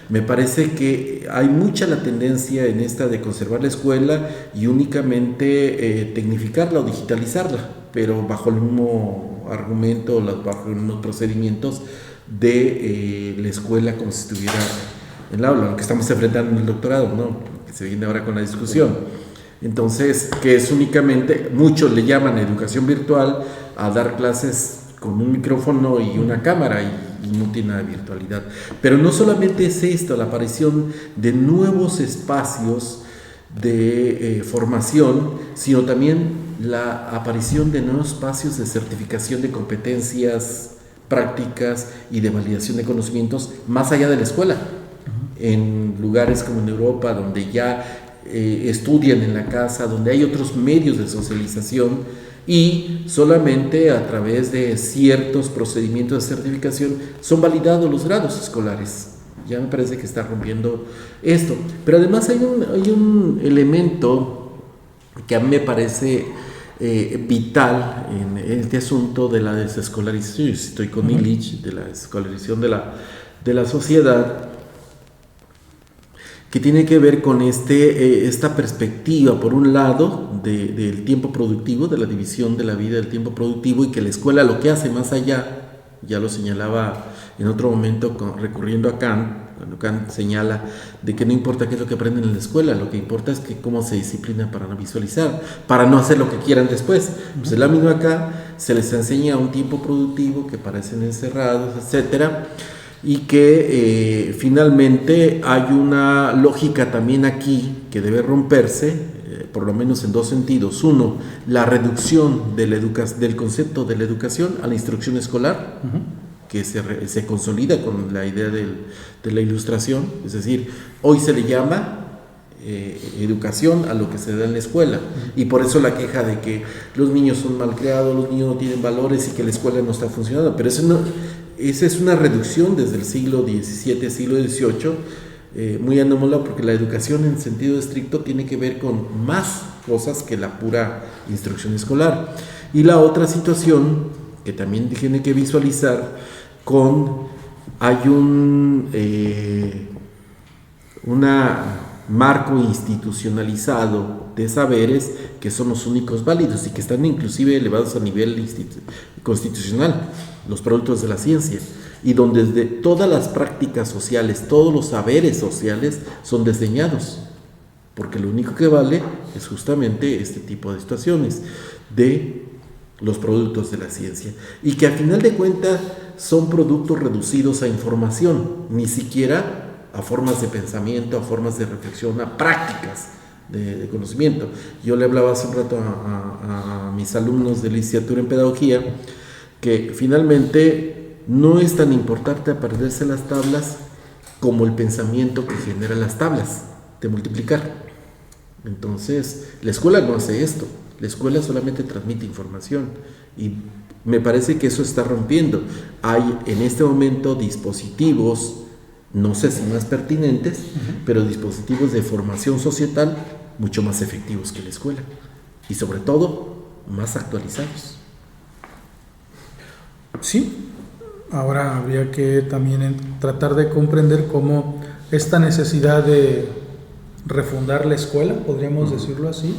me parece que hay mucha la tendencia en esta de conservar la escuela y únicamente tecnificarla o digitalizarla, pero bajo el mismo argumento, bajo los mismos procedimientos de la escuela como si estuviera en el aula, lo que estamos enfrentando en el doctorado, ¿no?, que se viene ahora con la discusión. Entonces, que es únicamente, muchos le llaman educación virtual a dar clases con un micrófono y una cámara y no tiene nada de virtualidad. Pero no solamente es esto, la aparición de nuevos espacios de formación, sino también la aparición de nuevos espacios de certificación de competencias prácticas y de validación de conocimientos más allá de la escuela. En lugares como en Europa, donde ya estudian en la casa, donde hay otros medios de socialización y solamente a través de ciertos procedimientos de certificación son validados los grados escolares. Ya me parece que está rompiendo esto. Pero además hay un elemento que a mí me parece vital en este asunto de la desescolarización. Estoy con Illich, de la desescolarización de la sociedad, que tiene que ver con esta perspectiva, por un lado, del tiempo productivo, de la división de la vida del tiempo productivo, y que la escuela lo que hace más allá, ya lo señalaba en otro momento recurriendo a Kant, cuando Kant señala de que no importa qué es lo que aprenden en la escuela, lo que importa es que cómo se disciplina para no visualizar, para no hacer lo que quieran después. Pues es la misma acá, se les enseña un tiempo productivo que parecen encerrados, etcétera, y que finalmente hay una lógica también aquí que debe romperse, por lo menos en dos sentidos. Uno, la reducción del concepto de la educación a la instrucción escolar, que se consolida con la idea de la ilustración, es decir, hoy se le llama educación a lo que se da en la escuela, y por eso la queja de que los niños son mal creados, los niños no tienen valores y que la escuela no está funcionando, pero esa es una reducción desde el siglo XVII, siglo XVIII, muy anómala, porque la educación en sentido estricto tiene que ver con más cosas que la pura instrucción escolar. Y la otra situación que también tiene que visualizar hay un marco institucionalizado de saberes que son los únicos válidos y que están inclusive elevados a nivel constitucional, los productos de la ciencia, y donde desde todas las prácticas sociales, todos los saberes sociales son desdeñados, porque lo único que vale es justamente este tipo de situaciones de los productos de la ciencia, y que a final de cuentas son productos reducidos a información, ni siquiera a formas de pensamiento, a formas de reflexión, a prácticas de conocimiento. Yo le hablaba hace un rato a mis alumnos de licenciatura en pedagogía que finalmente no es tan importante aprenderse las tablas como el pensamiento que genera las tablas de multiplicar. Entonces, la escuela no hace esto, la escuela solamente transmite información, y me parece que eso está rompiendo. Hay en este momento dispositivos, no sé si más pertinentes, pero dispositivos de formación societal mucho más efectivos que la escuela, y sobre todo más actualizados. Sí, ahora habría que también tratar de comprender cómo esta necesidad de refundar la escuela, podríamos decirlo así,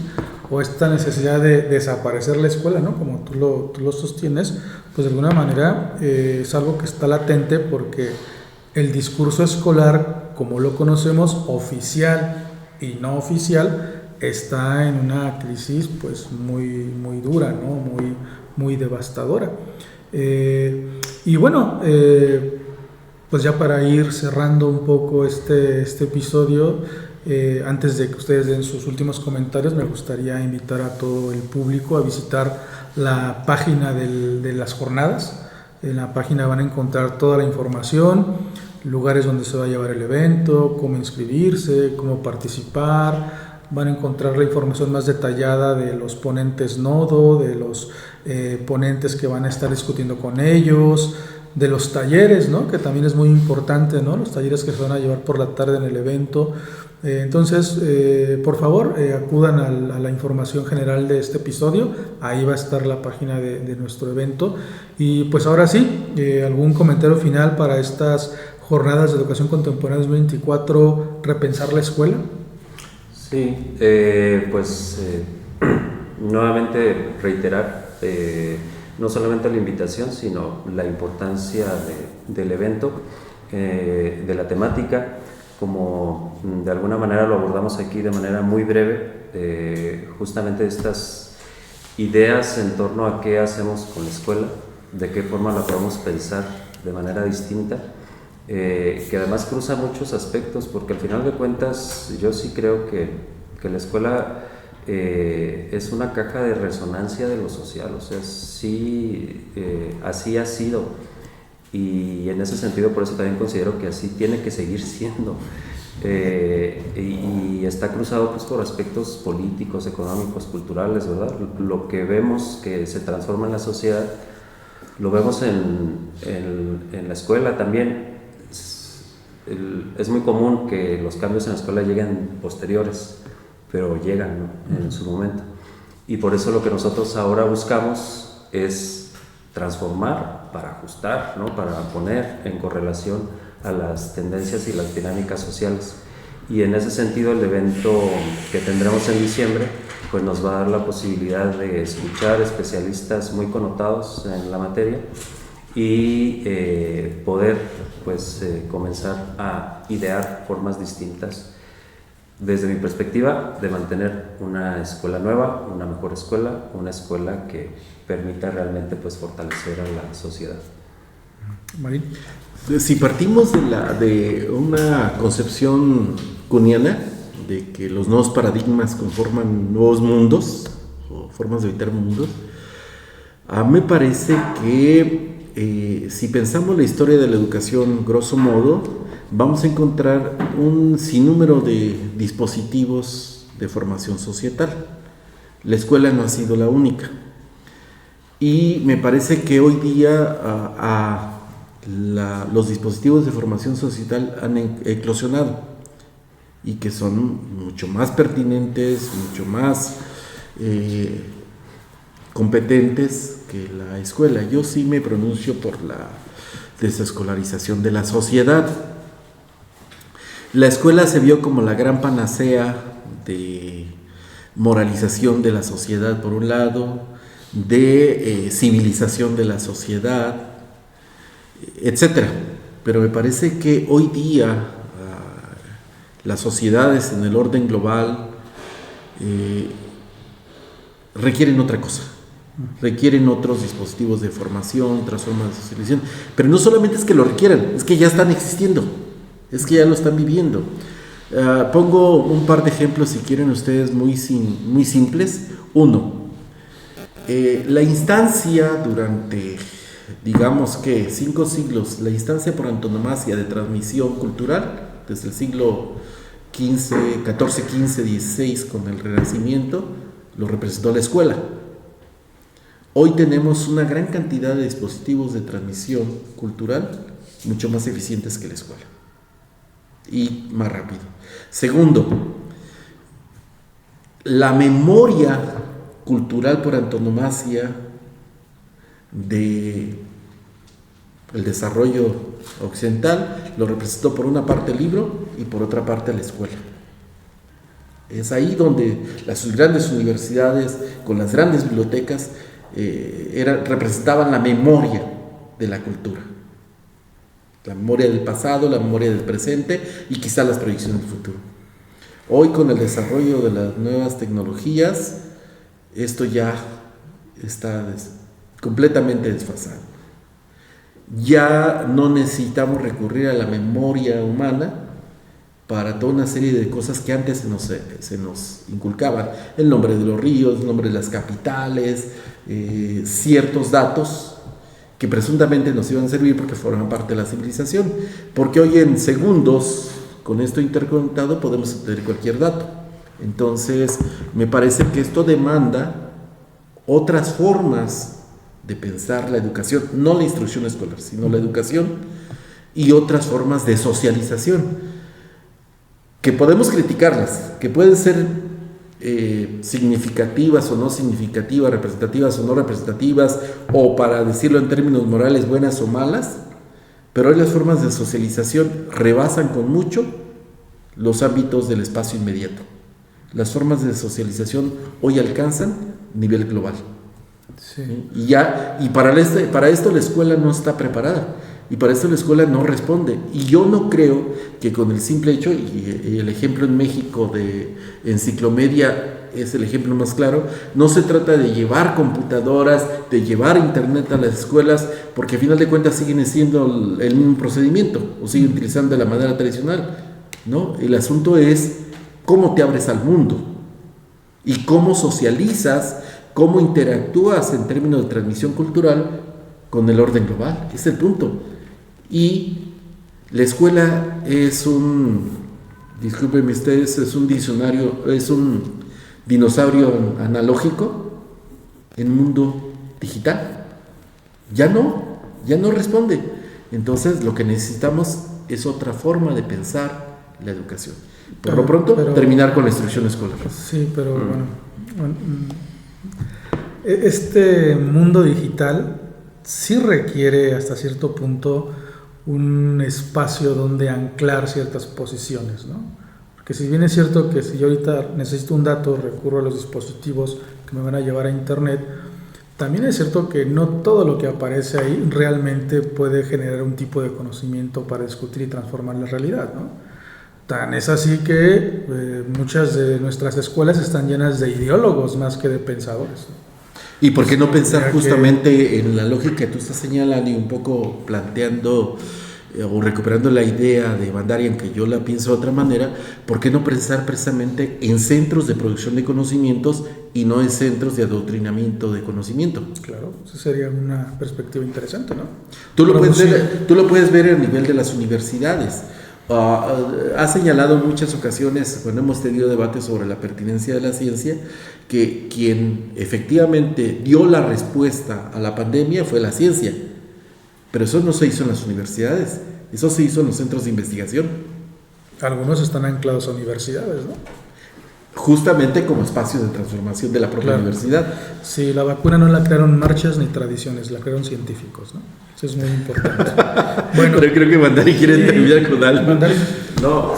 o esta necesidad de desaparecer la escuela, ¿no?, como tú lo sostienes, pues de alguna manera es algo que está latente, porque el discurso escolar, como lo conocemos, oficial y no oficial, está en una crisis pues muy dura, ¿no? Muy devastadora. Y bueno, pues ya para ir cerrando un poco este episodio, antes de que ustedes den sus últimos comentarios, me gustaría invitar a todo el público a visitar la página de las jornadas. En la página van a encontrar toda la información, lugares donde se va a llevar el evento, cómo inscribirse, cómo participar. Van a encontrar la información más detallada de los ponentes nodo, de los ponentes que van a estar discutiendo con ellos, de los talleres, ¿no? Que también es muy importante, ¿no? Los talleres que se van a llevar por la tarde en el evento. Entonces, por favor, acudan a la información general de este episodio. Ahí va a estar la página de nuestro evento. Y pues ahora sí, algún comentario final para estas jornadas de educación contemporánea 2024, repensar la escuela. Sí, nuevamente reiterar no solamente la invitación, sino la importancia del evento, de la temática, como de alguna manera lo abordamos aquí de manera muy breve, justamente estas ideas en torno a qué hacemos con la escuela, de qué forma la podemos pensar de manera distinta, que además cruza muchos aspectos, porque al final de cuentas yo sí creo que la escuela es una caja de resonancia de lo social, o sea, sí, así ha sido, y en ese sentido por eso también considero que así tiene que seguir siendo, y está cruzado pues por aspectos políticos, económicos, culturales, ¿verdad? Lo que vemos que se transforma en la sociedad lo vemos en la escuela también. Es muy común que los cambios en la escuela lleguen posteriores, pero llegan, ¿no? En su momento. Y por eso lo que nosotros ahora buscamos es transformar para ajustar, ¿no? Para poner en correlación a las tendencias y las dinámicas sociales. Y en ese sentido el evento que tendremos en diciembre pues nos va a dar la posibilidad de escuchar especialistas muy connotados en la materia y poder pues comenzar a idear formas distintas desde mi perspectiva de mantener una escuela nueva, una mejor escuela, una escuela que permita realmente pues fortalecer a la sociedad. Marín. Si partimos de una concepción kuniana de que los nuevos paradigmas conforman nuevos mundos o formas de habitar mundos, a mí me parece que si pensamos la historia de la educación grosso modo, vamos a encontrar un sinnúmero de dispositivos de formación societal. La escuela no ha sido la única. Y me parece que hoy día los dispositivos de formación societal han eclosionado y que son mucho más pertinentes, mucho más competentes que la escuela. Yo sí me pronuncio por la desescolarización de la sociedad. La escuela se vio como la gran panacea de moralización de la sociedad por un lado, de civilización de la sociedad, etcétera. Pero me parece que hoy día las sociedades en el orden global requieren otra cosa, requieren otros dispositivos de formación, otras formas de socialización, pero no solamente es que lo requieran, es que ya están existiendo, es que ya lo están viviendo. Pongo un par de ejemplos si quieren ustedes muy simples. Uno, la instancia durante, digamos que 5 siglos, la instancia por antonomasia de transmisión cultural, desde el siglo XIV, XV, XVI con el Renacimiento, lo representó la escuela. Hoy tenemos una gran cantidad de dispositivos de transmisión cultural mucho más eficientes que la escuela y más rápido. Segundo, la memoria cultural por antonomasia del desarrollo occidental lo representó por una parte el libro y por otra parte la escuela. Es ahí donde las grandes universidades con las grandes bibliotecas representaban la memoria de la cultura. La memoria del pasado, la memoria del presente y quizá las proyecciones del futuro. Hoy, con el desarrollo de las nuevas tecnologías, esto ya está completamente desfasado. Ya no necesitamos recurrir a la memoria humana para toda una serie de cosas que antes se nos inculcaban. El nombre de los ríos, el nombre de las capitales, ciertos datos que presuntamente nos iban a servir porque forman parte de la civilización. Porque hoy en segundos, con esto interconectado, podemos obtener cualquier dato. Entonces, me parece que esto demanda otras formas de pensar la educación, no la instrucción escolar, sino la educación, y otras formas de socialización, que podemos criticarlas, que pueden ser significativas o no significativas, representativas o no representativas, o para decirlo en términos morales, buenas o malas, pero hoy las formas de socialización rebasan con mucho los ámbitos del espacio inmediato. Las formas de socialización hoy alcanzan nivel global. Sí. Y para esto la escuela no está preparada, y para esto la escuela no responde. Y yo no creo que con el simple hecho, y el ejemplo en México de Enciclomedia es el ejemplo más claro, no se trata de llevar computadoras, de llevar internet a las escuelas, porque a final de cuentas siguen siendo el mismo procedimiento, o siguen utilizando de la manera tradicional, ¿no? El asunto es cómo te abres al mundo y cómo socializas, cómo interactúas en términos de transmisión cultural con el orden global. Ese es el punto. Y la escuela discúlpenme ustedes, es un dinosaurio analógico en un mundo digital. Ya no responde. Entonces lo que necesitamos es otra forma de pensar la educación. Por lo pronto, terminar con la instrucción escolar. Sí, pero bueno, este mundo digital sí requiere hasta cierto punto un espacio donde anclar ciertas posiciones, ¿no? Porque si bien es cierto que si yo ahorita necesito un dato, recurro a los dispositivos que me van a llevar a internet, también es cierto que no todo lo que aparece ahí realmente puede generar un tipo de conocimiento para discutir y transformar la realidad, ¿no? Tan es así que muchas de nuestras escuelas están llenas de ideólogos más que de pensadores, ¿no? ¿Y por qué no pensar justamente en la lógica que tú estás señalando y un poco planteando o recuperando la idea de Bandarian, que yo la pienso de otra manera? ¿Por qué no pensar precisamente en centros de producción de conocimientos y no en centros de adoctrinamiento de conocimiento? Claro, esa sería una perspectiva interesante, ¿no? Tú lo puedes ver a nivel de las universidades. Ha señalado en muchas ocasiones, cuando hemos tenido debates sobre la pertinencia de la ciencia, que quien efectivamente dio la respuesta a la pandemia fue la ciencia, pero eso no se hizo en las universidades, eso se hizo en los centros de investigación. Algunos están anclados a universidades, ¿no? Justamente como espacios de transformación de la propia universidad. Sí, la vacuna no la crearon marchas ni tradiciones, la crearon científicos, ¿no? Eso es muy importante. Bueno, pero creo que Bandari quiere terminar con algo. Bandari. No,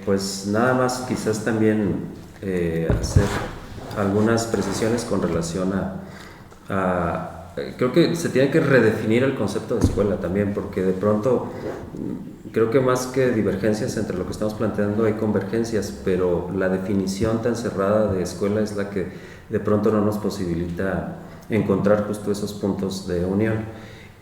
pues nada más quizás también hacer algunas precisiones con relación creo que se tiene que redefinir el concepto de escuela también, porque de pronto creo que más que divergencias entre lo que estamos planteando hay convergencias, pero la definición tan cerrada de escuela es la que de pronto no nos posibilita encontrar justo esos puntos de unión.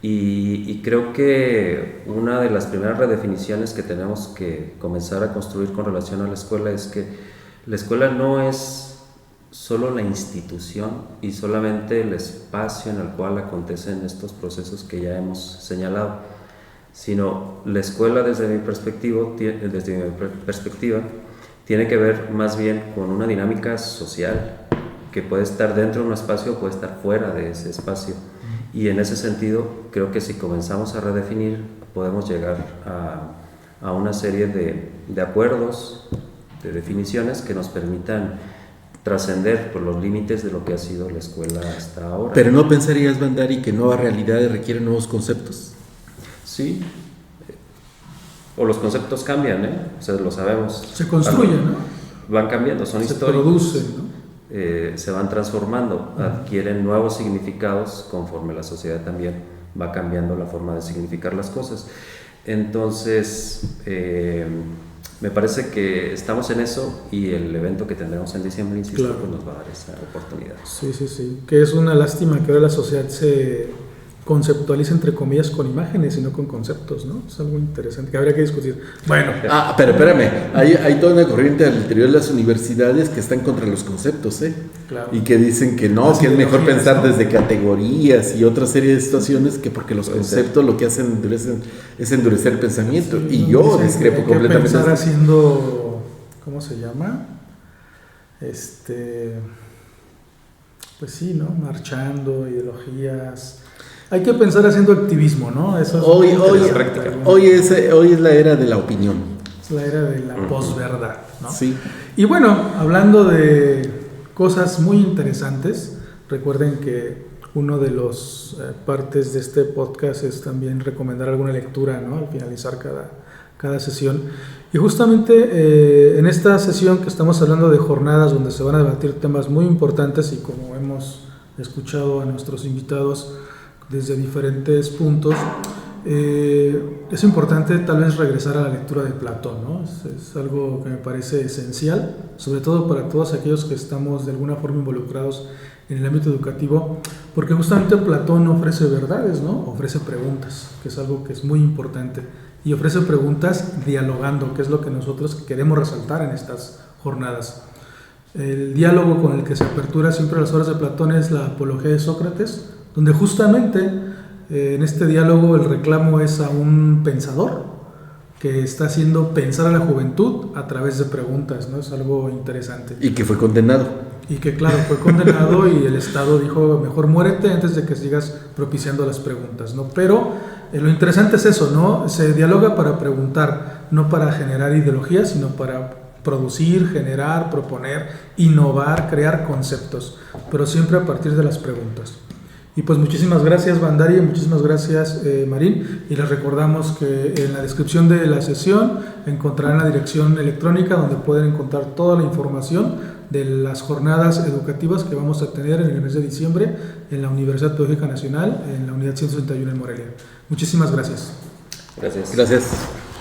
Y creo que una de las primeras redefiniciones que tenemos que comenzar a construir con relación a la escuela es que la escuela no es solo la institución y solamente el espacio en el cual acontecen estos procesos que ya hemos señalado, sino la escuela desde mi perspectiva tiene que ver más bien con una dinámica social que puede estar dentro de un espacio o puede estar fuera de ese espacio. Y en ese sentido, creo que si comenzamos a redefinir, podemos llegar a una serie de acuerdos, de definiciones que nos permitan trascender por los límites de lo que ha sido la escuela hasta ahora. Pero ¿no pensarías, Bandari, que nuevas realidades requieren nuevos conceptos? Sí. O los conceptos cambian, o sea, lo sabemos. Se construyen, ¿no? Van cambiando, son históricos. Se producen, ¿no? Se van transformando, adquieren nuevos significados conforme la sociedad también va cambiando la forma de significar las cosas. Entonces, me parece que estamos en eso, y el evento que tendremos en diciembre, insisto, Claro. pues nos va a dar esa oportunidad. Sí, que es una lástima que ahora la sociedad se conceptualiza, entre comillas, con imágenes y no con conceptos, ¿no? Es algo interesante que habría que discutir. Bueno, Pero espérame, hay toda una corriente al interior de las universidades que están contra los conceptos, claro. y que dicen que no, Las que es mejor ideologías, pensar ¿no? desde categorías y otra serie de situaciones, que porque los conceptos lo que hacen es endurecer el pensamiento. Sí, y no, yo dicen que discrepo hay que completamente. pensar haciendo, ¿cómo se llama? Pues sí, ¿no? Marchando, ideologías. Hay que pensar haciendo activismo, ¿no? Eso es Hoy es la era de la opinión. Es la era de la posverdad, ¿no? Sí. Y bueno, hablando de cosas muy interesantes, recuerden que uno de los partes de este podcast es también recomendar alguna lectura, ¿no? Al finalizar cada sesión. Y justamente en esta sesión que estamos hablando de jornadas donde se van a debatir temas muy importantes, y como hemos escuchado a nuestros invitados desde diferentes puntos, es importante tal vez regresar a la lectura de Platón, ¿no? Es algo que me parece esencial, sobre todo para todos aquellos que estamos de alguna forma involucrados en el ámbito educativo, porque justamente Platón no ofrece verdades, ¿no? Ofrece preguntas, que es algo que es muy importante, y ofrece preguntas dialogando, que es lo que nosotros queremos resaltar en estas jornadas. El diálogo con el que se apertura siempre las obras de Platón es la Apología de Sócrates, donde justamente en este diálogo el reclamo es a un pensador que está haciendo pensar a la juventud a través de preguntas, ¿no? Es algo interesante. Y que fue condenado. Y que claro, fue condenado y el Estado dijo, mejor muérete antes de que sigas propiciando las preguntas, ¿no? Pero lo interesante es eso, ¿no? Se dialoga para preguntar, no para generar ideologías, sino para producir, generar, proponer, innovar, crear conceptos, pero siempre a partir de las preguntas. Y pues muchísimas gracias, Bandari, muchísimas gracias, Marín, y les recordamos que en la descripción de la sesión encontrarán la dirección electrónica donde pueden encontrar toda la información de las jornadas educativas que vamos a tener en el mes de diciembre en la Universidad Pedagógica Nacional, en la unidad 161 en Morelia. Muchísimas gracias. Gracias. Gracias.